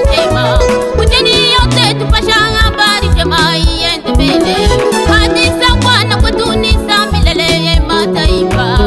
njema. Kujeni yote tupasha habari njema iende mbele. Hadi za Bwana kwetu ni za milele mataifa.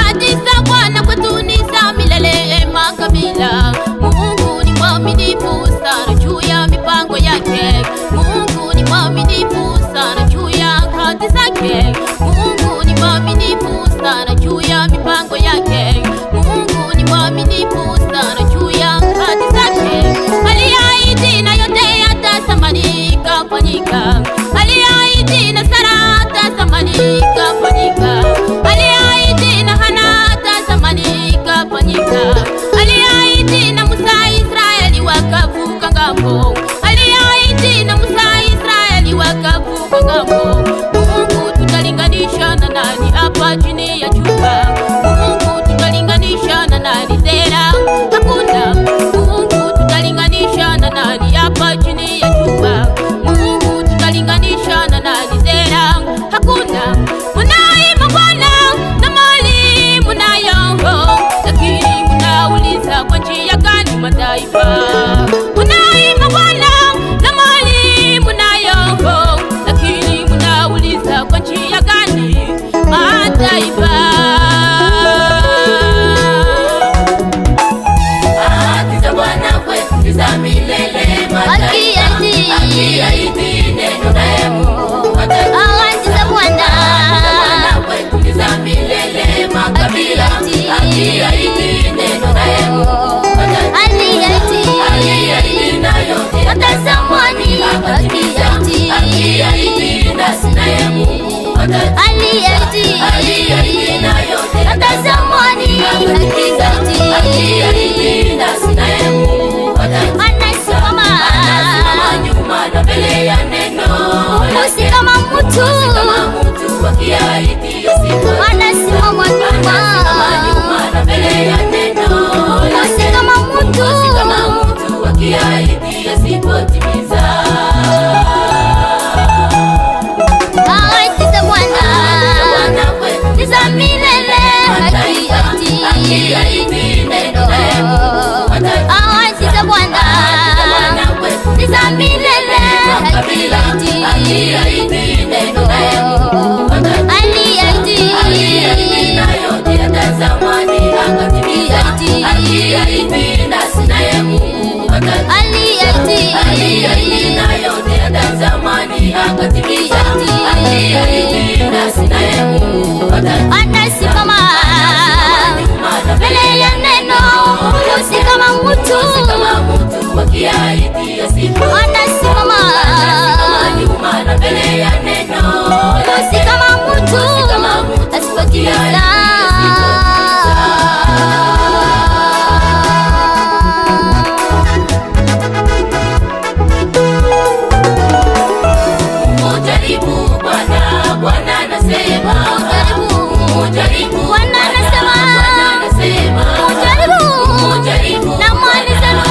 Hadi za Bwana kwetu ni za milele makabila. Mungu ni mwaminifu sana juu ya mipango yake. Mungu ni mwaminifu sana juu ya ahadi zake. Mungu ni mwaminifu sana juu ya mipango yake. Mungu ni mwaminifu sana juu ya ahadi zake. Aliahidi na yote yatasamani kafanyika. Aliahidi na Sara atasamani kafanyika. Aliahidi na Hana atasamani kafanyika. Aliahidi na Musa Israeli wakavuka ngambo. Aliahidi na Musa Israeli wakavuka ngambo. Mungu tutalinganisha na nani hapa chini ya jua? Mungu tutalinganisha na nani tena? Hakuna. Mungu tutalinganisha na nani hapa chini ya jua? Mungu tutalinganisha na nani tena? Hakuna. Munaima Bwana na mali munayo, lakini munauliza kwa njia gani mataifa? Munaima Bwana na mali munayo, lakini munauliza kwa njia gani mataifa? Ahadi za Bwana kwetu ni za milele mataifa. Akiahidi neno naye Mungu atafanya. Ahadi za Bwana kwetu ni za milele makabila. Akiahidi neno naye Mungu atafanya. Aliahidi na yote yatasamani akatimiza. Akiahidi nasi naye Mungu atafanya. Aliahidi na yote yatasamani akatimiza. Akiahidi nasi naye Mungu atafanya. Anasimama nyuma na mbele ya neno. Usi kama mtu akiahidi yasipo. Anasimama nyuma na mbele ya neno. Usi kama mtu akiahidi yasipotimiza. Ahadi za Bwana ni za milele. Akiahidi neno. Ahadi za Bwana ni za milele. Akiahidi neno. Aliahidi na yote yatasamani akatimiza. Akiahidi nasi naye Mungu atafanya. Aliahidi na yote yatasamani akatimiza. Akiahidi nasi naye Mungu atafanya. Anasimama mbele ya neno. Usi kama mtu akiahidi yasipo. Anasimama nyuma na mbele ya neno. Usi kama mtu asipotimiza. Mujaribu Bwana, Bwana anasema. Mujaribu Bwana anasema. Mujaribu na mali zenu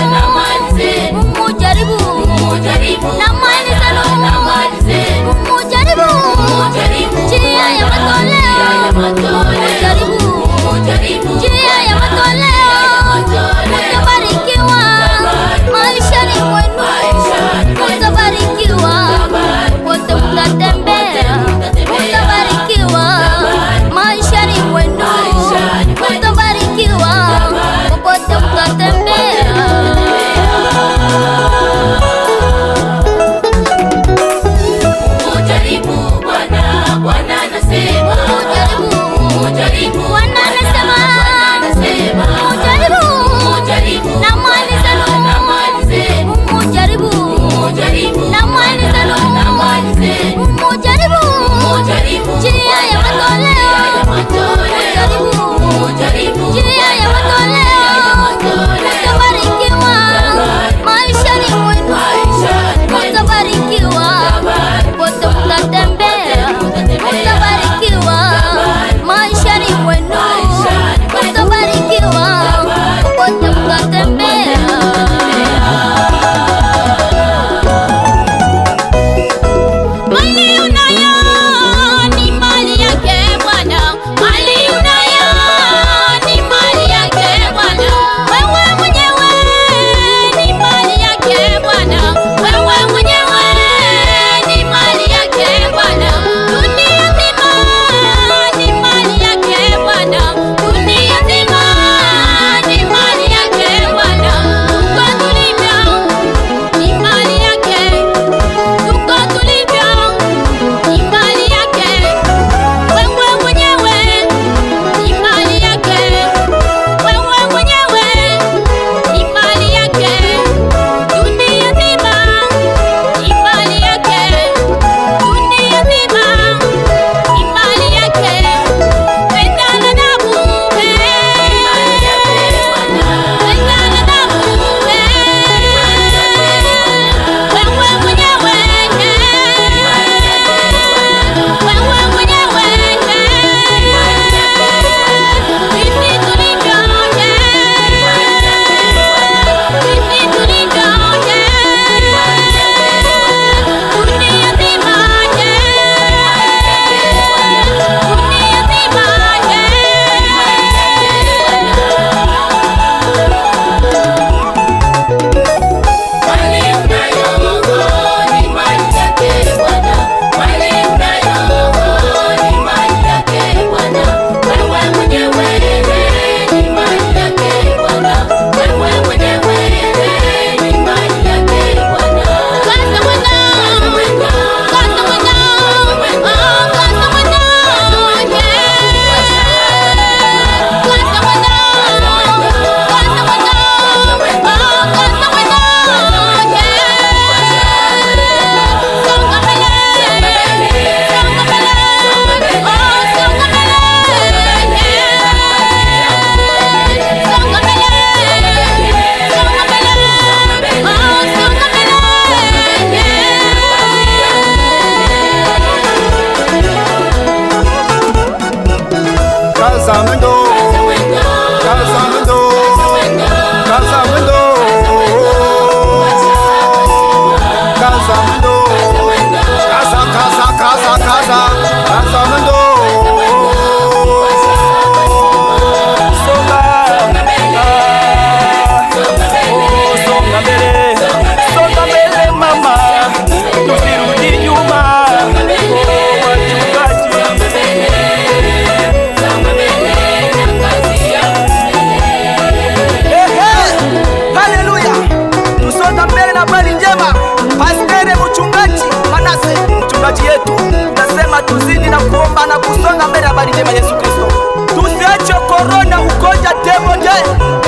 mahitaji yetu. Nasema tuzidi na kuomba na kusonga mbele, habari njema Yesu Kristo. Tusiache korona, ugonjwa demonde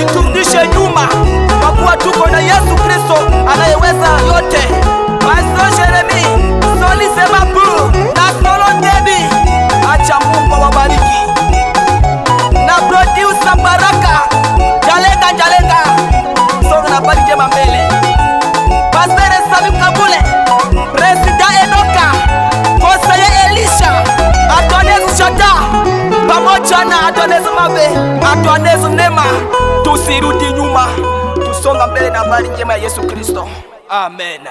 iturudishe nyuma, kwa kuwa tuko na Yesu Kristo anayeweza yote. Pastor Jeremy Soli Semabu na Solo Debi, acha Mungu wabariki. Na producer Baraka Jalenga songa na habari njema mbele. Pastor Salim Kabule, President Enoka, Conseiller Elisha, Adonezu Shada pamoja na Adonezu Mabe, Adonezu Nema, tusirudi nyuma, tusonga mbele na habari njema ya Yesu Kristo. Amen.